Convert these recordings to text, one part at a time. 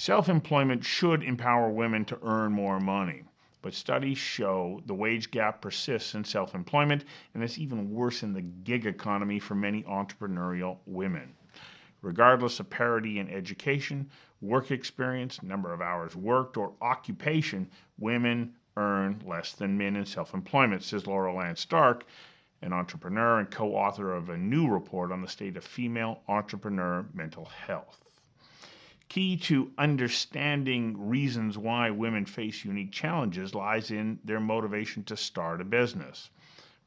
Self-employment should empower women to earn more money, but studies show the wage gap persists in self-employment, and it's even worse in the gig economy for many entrepreneurial women. Regardless of parity in education, work experience, number of hours worked, or occupation, women earn less than men in self-employment, says Laurel Ann Stark, an entrepreneur and co-author of a new report on the state of female entrepreneur mental health. Key to understanding reasons why women face unique challenges lies in their motivation to start a business.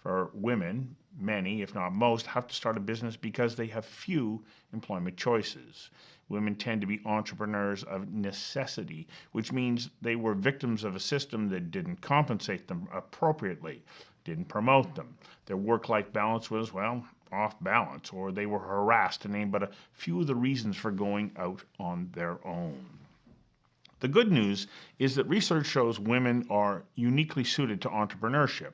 For women, many, if not most, have to start a business because they have few employment choices. Women tend to be entrepreneurs of necessity, which means they were victims of a system that didn't compensate them appropriately, didn't promote them. Their work-life balance was, well, off balance, or they were harassed, to name but a few of the reasons for going out on their own. The good news is that research shows women are uniquely suited to entrepreneurship.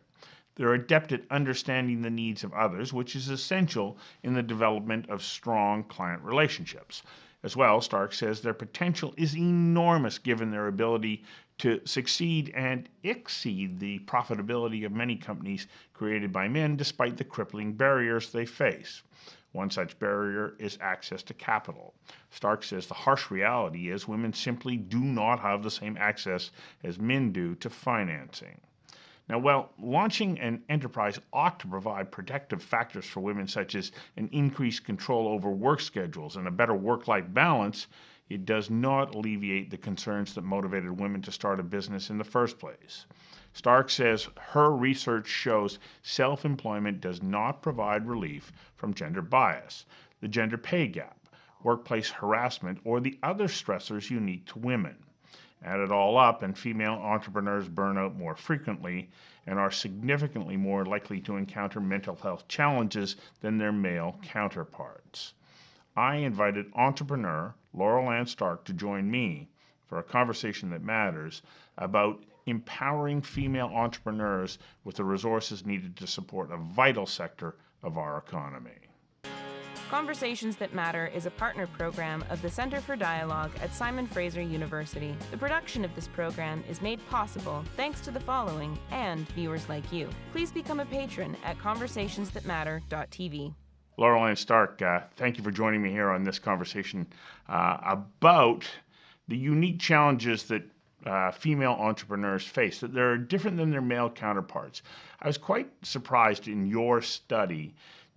They're adept at understanding the needs of others, which is essential in the development of strong client relationships. As well, Stark says their potential is enormous given their ability to succeed and exceed the profitability of many companies created by men despite the crippling barriers they face. One such barrier is access to capital. Stark says the harsh reality is women simply do not have the same access as men do to financing. Now, while launching an enterprise ought to provide protective factors for women such as an increased control over work schedules and a better work-life balance, it does not alleviate the concerns that motivated women to start a business in the first place. Stark says her research shows self-employment does not provide relief from gender bias, the gender pay gap, workplace harassment, or the other stressors unique to women. Add it all up, and female entrepreneurs burn out more frequently and are significantly more likely to encounter mental health challenges than their male counterparts. I invited entrepreneur Laurel Ann Stark to join me for a conversation that matters about empowering female entrepreneurs with the resources needed to support a vital sector of our economy. Conversations That Matter is a partner program of the Centre for Dialogue at Simon Fraser University. The production of this program is made possible thanks to the following and viewers like you. Please become a patron at conversationsthatmatter.tv. Laurel Ann Stark, thank you for joining me here on this conversation about the unique challenges that female entrepreneurs face, that they're different than their male counterparts. I was quite surprised in your study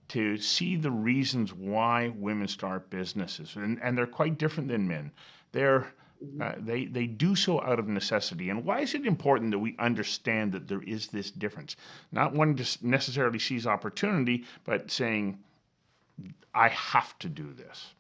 to see the reasons why women start businesses, and they're quite different than men. They do so out of necessity. And why is it important that we understand that there is this difference? Not one just necessarily sees opportunity, but saying, I have to do this.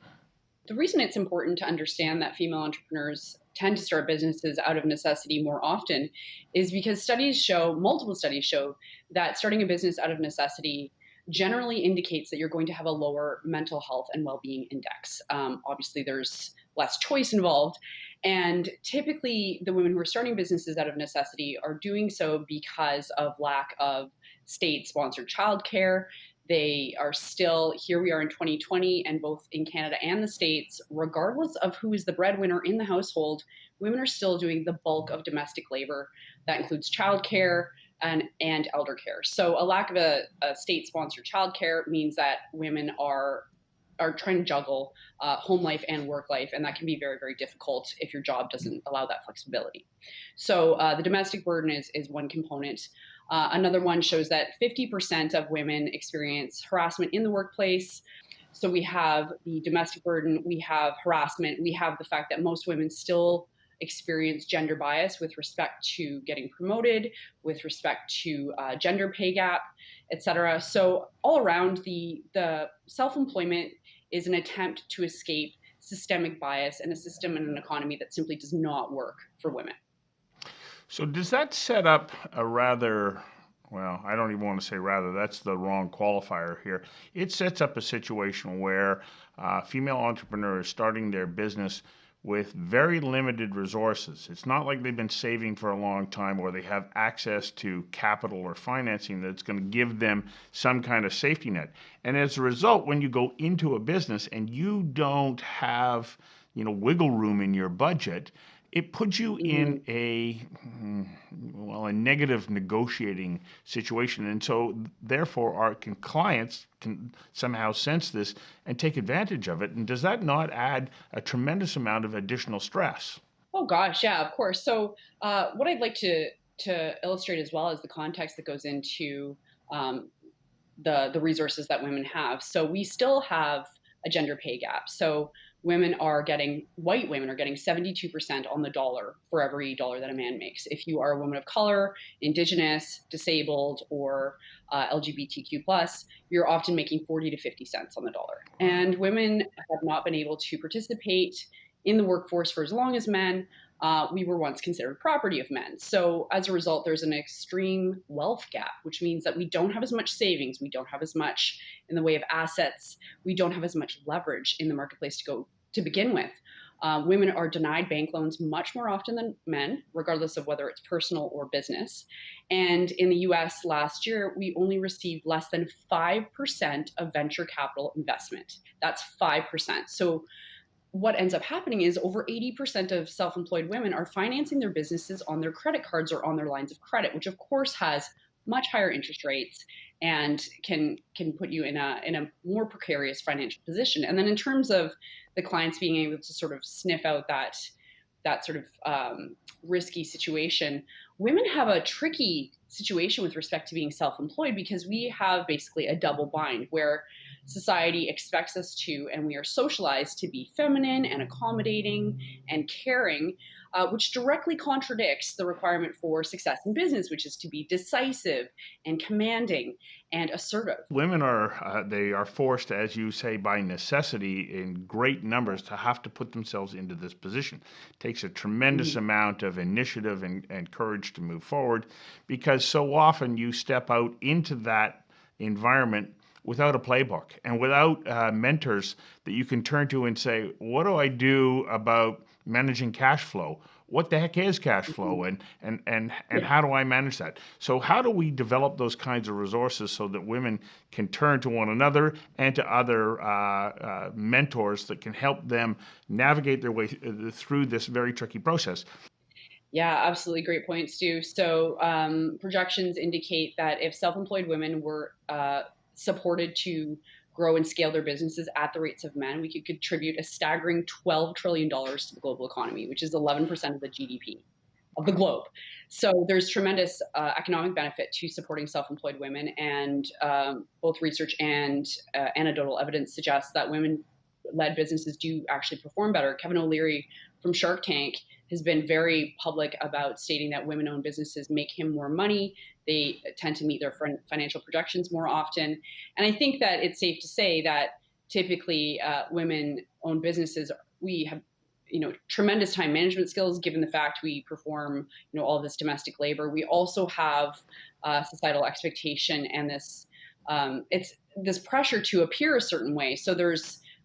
The reason it's important to understand that female entrepreneurs tend to start businesses out of necessity more often is because multiple studies show that starting a business out of necessity generally indicates that you're going to have a lower mental health and well-being index. Obviously, there's less choice involved. And typically, the women who are starting businesses out of necessity are doing so because of lack of state-sponsored childcare. They are still, here we are in 2020, and both in Canada and the States, regardless of who is the breadwinner in the household, women are still doing the bulk of domestic labor. That includes childcare and elder care. So a lack of a state-sponsored childcare means that women are trying to juggle home life and work life, and that can be very, very difficult if your job doesn't allow that flexibility. So the domestic burden is one component. Another one shows that 50% of women experience harassment in the workplace. So we have the domestic burden, we have harassment, we have the fact that most women still experience gender bias with respect to getting promoted, with respect to gender pay gap, et cetera. So all around, the self-employment is an attempt to escape systemic bias and a system and an economy that simply does not work for women. So does that set up a rather, well, I don't even want to say rather, that's the wrong qualifier here. It sets up a situation where female entrepreneurs starting their business with very limited resources. It's not like they've been saving for a long time or they have access to capital or financing that's going to give them some kind of safety net. And as a result, when you go into a business and you don't have wiggle room in your budget, it puts you Mhm. in a negative negotiating situation. And so therefore clients can somehow sense this and take advantage of it. And does that not add a tremendous amount of additional stress? Oh gosh, yeah, of course. So, what I'd like to illustrate as well is the context that goes into um, the resources that women have. So we still have a gender pay gap. So white women are getting 72% on the dollar for every dollar that a man makes. If you are a woman of color, indigenous, disabled, or LGBTQ plus, you're often making 40 to 50 cents on the dollar. And women have not been able to participate in the workforce for as long as men. We were once considered property of men. So as a result, there's an extreme wealth gap, which means that we don't have as much savings, we don't have as much in the way of assets, we don't have as much leverage in the marketplace to begin with. Women are denied bank loans much more often than men, regardless of whether it's personal or business. And in the US last year, we only received less than 5% of venture capital investment. That's 5%. So what ends up happening is over 80% of self-employed women are financing their businesses on their credit cards or on their lines of credit, which of course has much higher interest rates and can put you in a more precarious financial position. And then in terms of the clients being able to sort of sniff out that sort of risky situation, women have a tricky situation with respect to being self-employed because we have basically a double bind where society expects us to, and we are socialized to be feminine and accommodating and caring, which directly contradicts the requirement for success in business, which is to be decisive and commanding and assertive. Women they are forced, as you say, by necessity in great numbers to have to put themselves into this position. It takes a tremendous Mhm. amount of initiative and courage to move forward, because so often you step out into that environment without a playbook and without mentors that you can turn to and say, what do I do about managing cash flow? What the heck is cash flow, Mhm. and Yeah. how do I manage that? So how do we develop those kinds of resources so that women can turn to one another and to other mentors that can help them navigate their way through this very tricky process? Yeah, absolutely. Great point, Stu. So, projections indicate that if self employed women were supported to grow and scale their businesses at the rates of men, we could contribute a staggering $12 trillion to the global economy, which is 11% of the GDP of the globe. So, there's tremendous economic benefit to supporting self employed women, and both research and anecdotal evidence suggests that women led businesses do actually perform better. Kevin O'Leary from Shark Tank has been very public about stating that women owned businesses make him more money. They tend to meet their financial projections more often. And I think that it's safe to say that typically women owned businesses, we have tremendous time management skills given the fact we perform all of this domestic labor. We also have societal expectation and it's this pressure to appear a certain way. So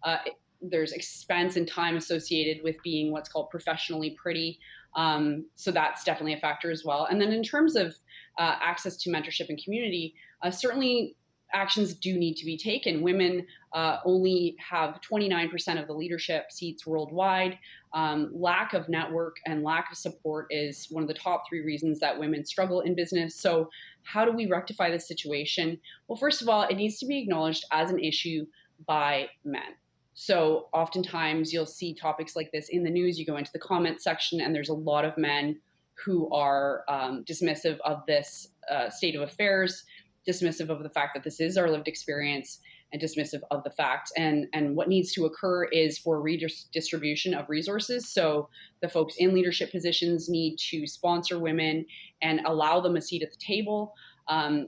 uh, there's expense and time associated with being what's called professionally pretty. So that's definitely a factor as well. And then in terms of access to mentorship and community, certainly actions do need to be taken. Women only have 29% of the leadership seats worldwide. Lack of network and lack of support is one of the top three reasons that women struggle in business. So, how do we rectify this situation? Well, first of all, it needs to be acknowledged as an issue by men. So oftentimes you'll see topics like this in the news. You go into the comment section, and there's a lot of men who are dismissive of this state of affairs, dismissive of the fact that this is our lived experience, and dismissive of the fact. And what needs to occur is for redistribution of resources. So the folks in leadership positions need to sponsor women and allow them a seat at the table.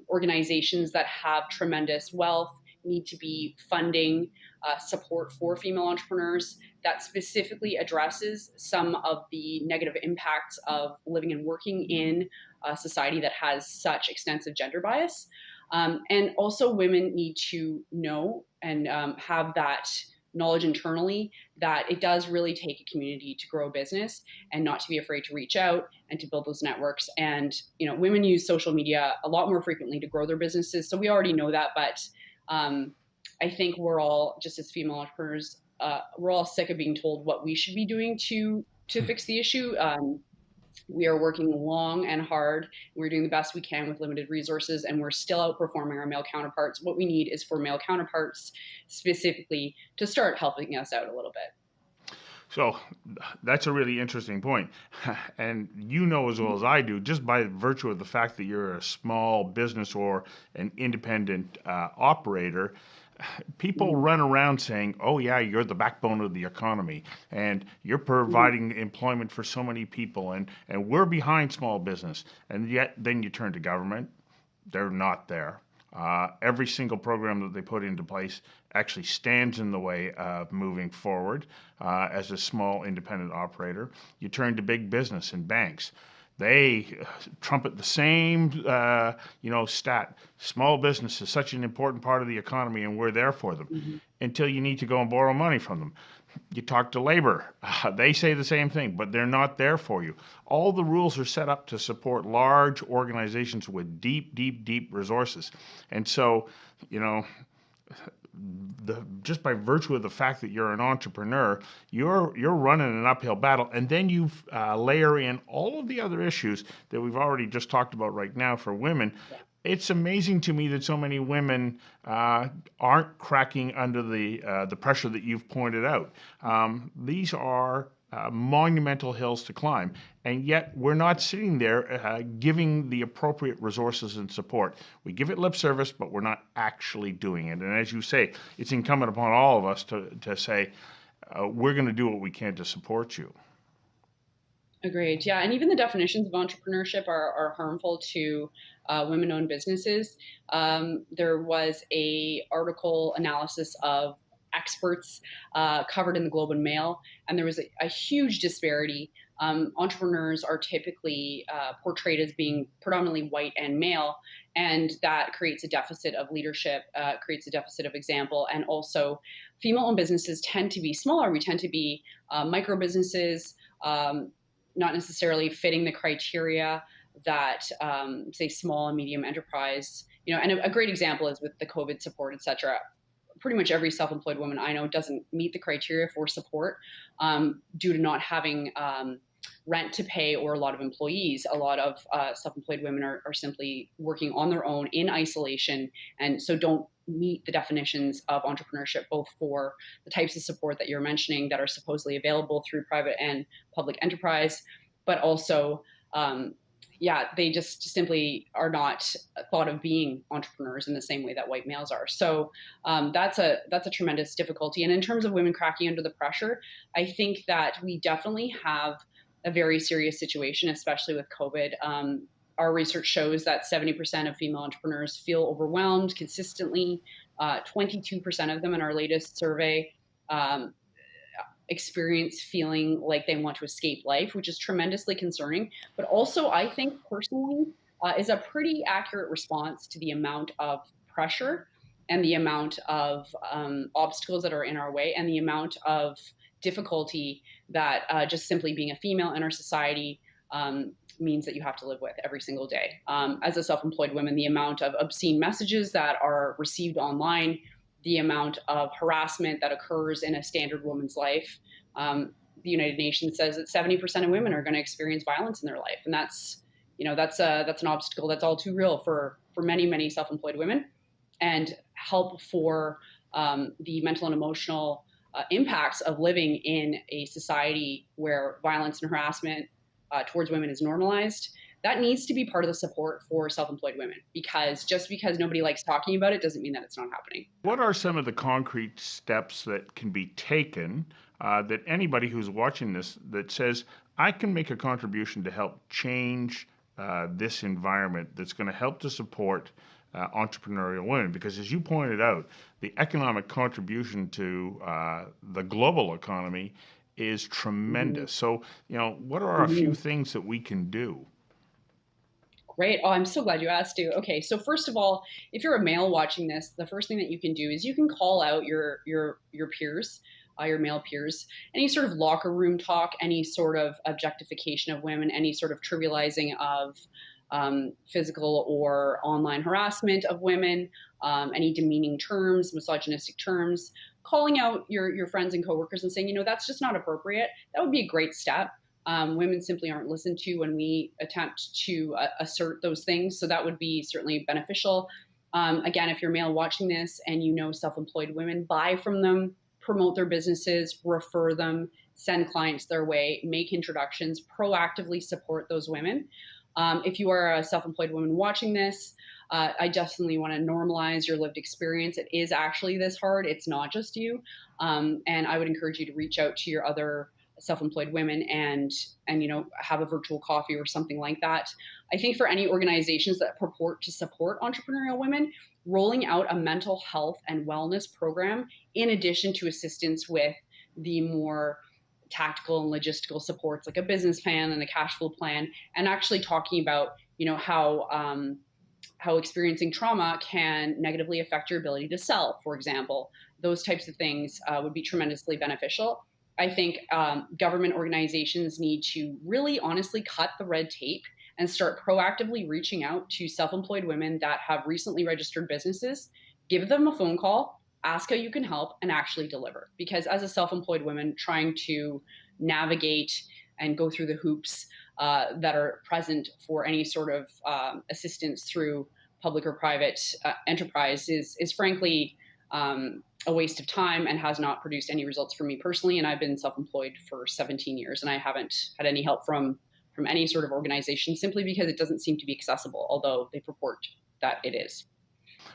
Organizations that have tremendous wealth need to be funding support for female entrepreneurs that specifically addresses some of the negative impacts of living and working in a society that has such extensive gender bias. And also, women need to know and have that knowledge internally that it does really take a community to grow a business, and not to be afraid to reach out and to build those networks. And women use social media a lot more frequently to grow their businesses, so we already know that. But I think we're all, just as female entrepreneurs, we're all sick of being told what we should be doing to fix the issue. We are working long and hard. We're doing the best we can with limited resources, and we're still outperforming our male counterparts. What we need is for male counterparts specifically to start helping us out a little bit. So that's a really interesting point. And you know as well as I do, just by virtue of the fact that you're a small business or an independent operator, people run around saying, oh, yeah, you're the backbone of the economy and you're providing employment for so many people and we're behind small business. And yet then you turn to government, they're not there. Every single program that they put into place actually stands in the way of moving forward as a small independent operator. You turn to big business and banks. They trumpet the same, stat. Small business is such an important part of the economy, and we're there for them until you need to go and borrow money from them. You talk to labor, they say the same thing, but they're not there for you. All the rules are set up to support large organizations with deep, deep, deep resources. And so, just by virtue of the fact that you're an entrepreneur, you're running an uphill battle, and then you layer in all of the other issues that we've already just talked about right now for women. Yeah. It's amazing to me that so many women aren't cracking under the pressure that you've pointed out. These are monumental hills to climb, and yet we're not sitting there giving the appropriate resources and support. We give it lip service, but we're not actually doing it. And as you say, it's incumbent upon all of us to say, we're going to do what we can to support you. Agreed. Yeah, and even the definitions of entrepreneurship are harmful to women-owned businesses. There was a article analysis of experts covered in the Globe and Mail, and there was a huge disparity. Entrepreneurs are typically portrayed as being predominantly white and male, and that creates a deficit of leadership, creates a deficit of example, and also female-owned businesses tend to be smaller. We tend to be micro businesses, not necessarily fitting the criteria that, say, small and medium enterprise, and a great example is with the COVID support, et cetera. Pretty much every self-employed woman I know doesn't meet the criteria for support due to not having rent to pay or a lot of employees. A lot of self-employed women are simply working on their own in isolation, and so don't meet the definitions of entrepreneurship, both for the types of support that you're mentioning that are supposedly available through private and public enterprise, but also they just simply are not thought of being entrepreneurs in the same way that white males are. So that's a tremendous difficulty. And in terms of women cracking under the pressure, I think that we definitely have a very serious situation, especially with COVID. Our research shows that 70% of female entrepreneurs feel overwhelmed consistently. 22% of them in our latest survey experience feeling like they want to escape life, which is tremendously concerning. But also, I think personally, is a pretty accurate response to the amount of pressure and the amount of obstacles that are in our way and the amount of difficulty that just simply being a female in our society means that you have to live with every single day. As a self-employed woman, the amount of obscene messages that are received online, the amount of harassment that occurs in a standard woman's life. The United Nations says that 70% of women are going to experience violence in their life. And that's an obstacle that's all too real for many, many self-employed women. And help for the mental and emotional impacts of living in a society where violence and harassment towards women is normalized, that needs to be part of the support for self-employed women, because just because nobody likes talking about it doesn't mean that it's not happening. What are some of the concrete steps that can be taken that anybody who's watching this that says, I can make a contribution to help change this environment that's going to help to support entrepreneurial women? Because as you pointed out, the economic contribution to the global economy is tremendous. So, what are a few things that we can do? Great. Oh, I'm so glad you asked too. Okay, so first of all, if you're a male watching this, the first thing that you can do is you can call out your peers, your male peers, any sort of locker room talk, any sort of objectification of women, any sort of trivializing of physical or online harassment of women, any demeaning terms, misogynistic terms. calling out your friends and coworkers and saying, that's just not appropriate. That would be a great step. Women simply aren't listened to when we attempt to assert those things. So that would be certainly beneficial. Again, if you're male watching this and you know self-employed women, buy from them, promote their businesses, refer them, send clients their way, make introductions, proactively support those women. If you are a self-employed woman watching this, I definitely want to normalize your lived experience. It is actually this hard. It's not just you. And I would encourage you to reach out to your other self-employed women and have a virtual coffee or something like that. I think for any organizations that purport to support entrepreneurial women, rolling out a mental health and wellness program in addition to assistance with the more tactical and logistical supports like a business plan and a cash flow plan, and actually talking about how experiencing trauma can negatively affect your ability to sell, for example. Those types of things would be tremendously beneficial. I think government organizations need to really honestly cut the red tape and start proactively reaching out to self-employed women that have recently registered businesses, give them a phone call, ask how you can help, and actually deliver. Because as a self-employed woman trying to navigate and go through the hoops that are present for any sort of assistance through public or private enterprise is frankly a waste of time and has not produced any results for me personally. And I've been self-employed for 17 years and I haven't had any help from any sort of organization simply because it doesn't seem to be accessible, although they purport that it is.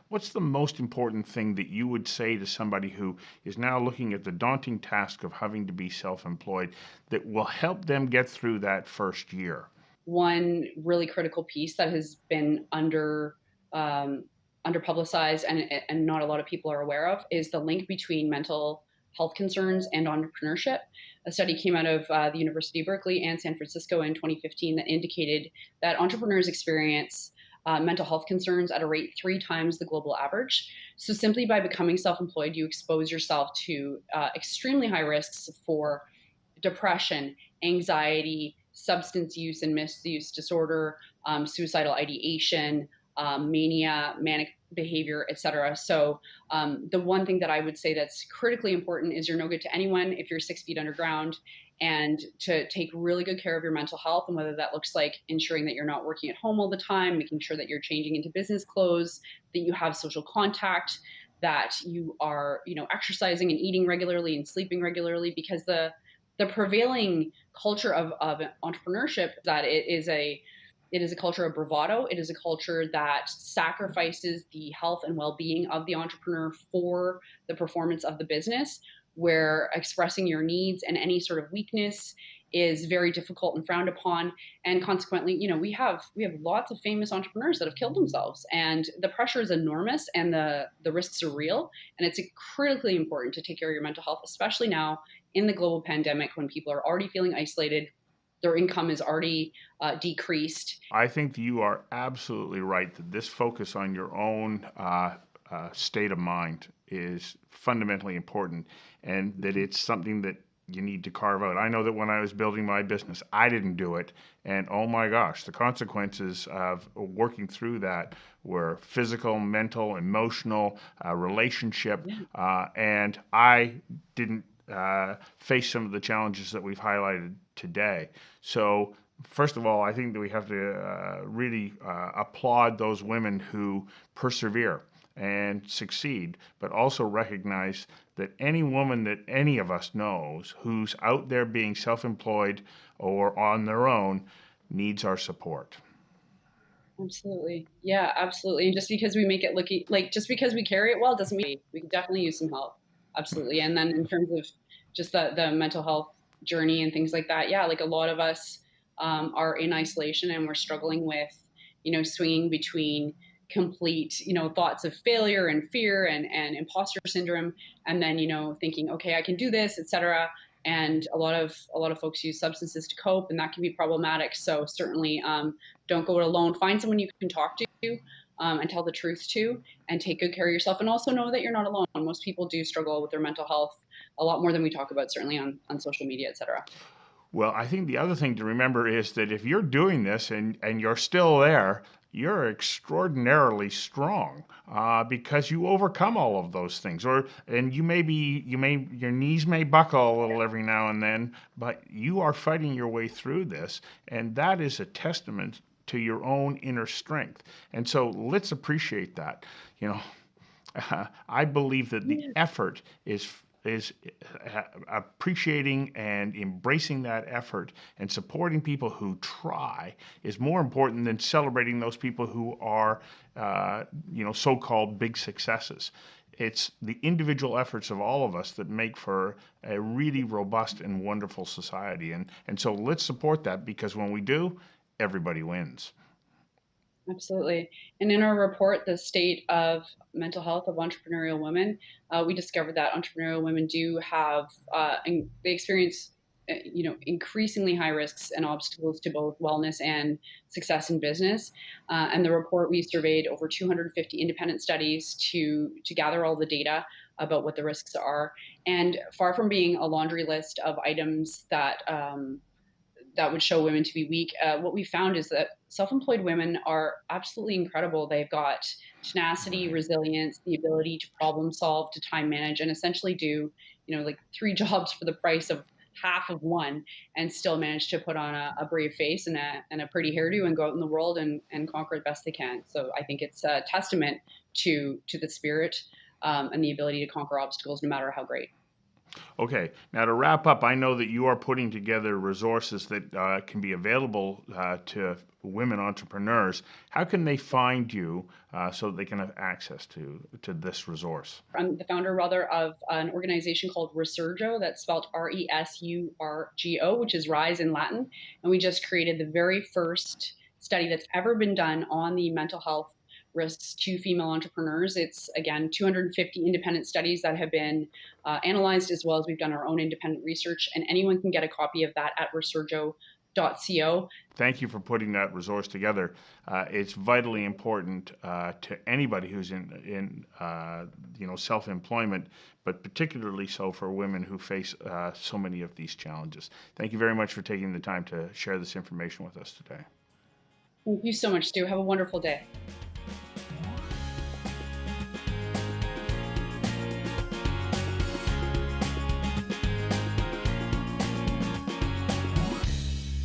What's the most important thing that you would say to somebody who is now looking at the daunting task of having to be self-employed that will help them get through that first year? One really critical piece that has been underpublicized and not a lot of people are aware of is the link between mental health concerns and entrepreneurship. A study came out of the University of Berkeley and San Francisco in 2015 that indicated that entrepreneurs experience mental health concerns at a rate 3 times the global average. So simply by becoming self-employed, you expose yourself to extremely high risks for depression, anxiety, substance use and misuse disorder, suicidal ideation, mania, manic behavior, etc. So the one thing that I would say that's critically important is you're no good to anyone if you're 6 feet underground, and to take really good care of your mental health, and whether that looks like ensuring that you're not working at home all the time, making sure that you're changing into business clothes, that you have social contact, that you are exercising and eating regularly and sleeping regularly, because the prevailing culture of entrepreneurship, that it is a culture of bravado. It is a culture that sacrifices the health and well-being of the entrepreneur for the performance of the business, where expressing your needs and any sort of weakness is very difficult and frowned upon. And consequently, we have lots of famous entrepreneurs that have killed themselves, and the pressure is enormous and the risks are real. And it's critically important to take care of your mental health, especially now in the global pandemic when people are already feeling isolated. Their income is already decreased. I think you are absolutely right that this focus on your own state of mind is fundamentally important, and that it's something that you need to carve out. I know that when I was building my business, I didn't do it, and oh my gosh, the consequences of working through that were physical, mental, emotional, relationship, and I didn't face some of the challenges that we've highlighted today. So first of all, I think that we have to really applaud those women who persevere and succeed, but also recognize that any woman that any of us knows who's out there being self-employed or on their own needs our support. Absolutely. Yeah, absolutely. And just because we make it look just because we carry it well doesn't mean we can definitely use some help. Absolutely. And then in terms of just the mental health journey and things like that, yeah, like a lot of us are in isolation and we're struggling with, swinging between complete, thoughts of failure and fear and imposter syndrome, and then, thinking, okay, I can do this, etc. And a lot of folks use substances to cope, and that can be problematic. So certainly don't go it alone. Find someone you can talk to and tell the truth to, and take good care of yourself. And also know that you're not alone. Most people do struggle with their mental health a lot more than we talk about, certainly on social media, etc. Well, I think the other thing to remember is that if you're doing this and you're still there, you're extraordinarily strong because you overcome all of those things. And your knees may buckle a little every now and then, but you are fighting your way through this, and that is a testament to your own inner strength. And so let's appreciate that. You know, I believe that the effort is appreciating and embracing that effort and supporting people who try is more important than celebrating those people who are, so-called big successes. It's the individual efforts of all of us that make for a really robust and wonderful society. And so let's support that, because when we do, everybody wins. Absolutely. And in our report, The State of Mental Health of Entrepreneurial Women, we discovered that entrepreneurial women do have, they experience, increasingly high risks and obstacles to both wellness and success in business. And the report, we surveyed over 250 independent studies to gather all the data about what the risks are. And far from being a laundry list of items that would show women to be weak. What we found is that self-employed women are absolutely incredible. They've got tenacity, resilience, the ability to problem solve, to time manage, and essentially do, like 3 jobs for the price of half of one, and still manage to put on a brave face and a pretty hairdo and go out in the world and conquer it best they can. So I think it's a testament to the spirit and the ability to conquer obstacles, no matter how great. Okay, now to wrap up, I know that you are putting together resources that can be available to women entrepreneurs. How can they find you so that they can have access to this resource? I'm the founder, rather, of an organization called Resurgo, that's spelled Resurgo, which is rise in Latin. And we just created the very first study that's ever been done on the mental health risks to female entrepreneurs. It's, again, 250 independent studies that have been analyzed, as well as we've done our own independent research. And anyone can get a copy of that at resurgo.co. Thank you for putting that resource together. It's vitally important to anybody who's in self-employment, but particularly so for women who face so many of these challenges. Thank you very much for taking the time to share this information with us today. Thank you so much, Stu. Have a wonderful day.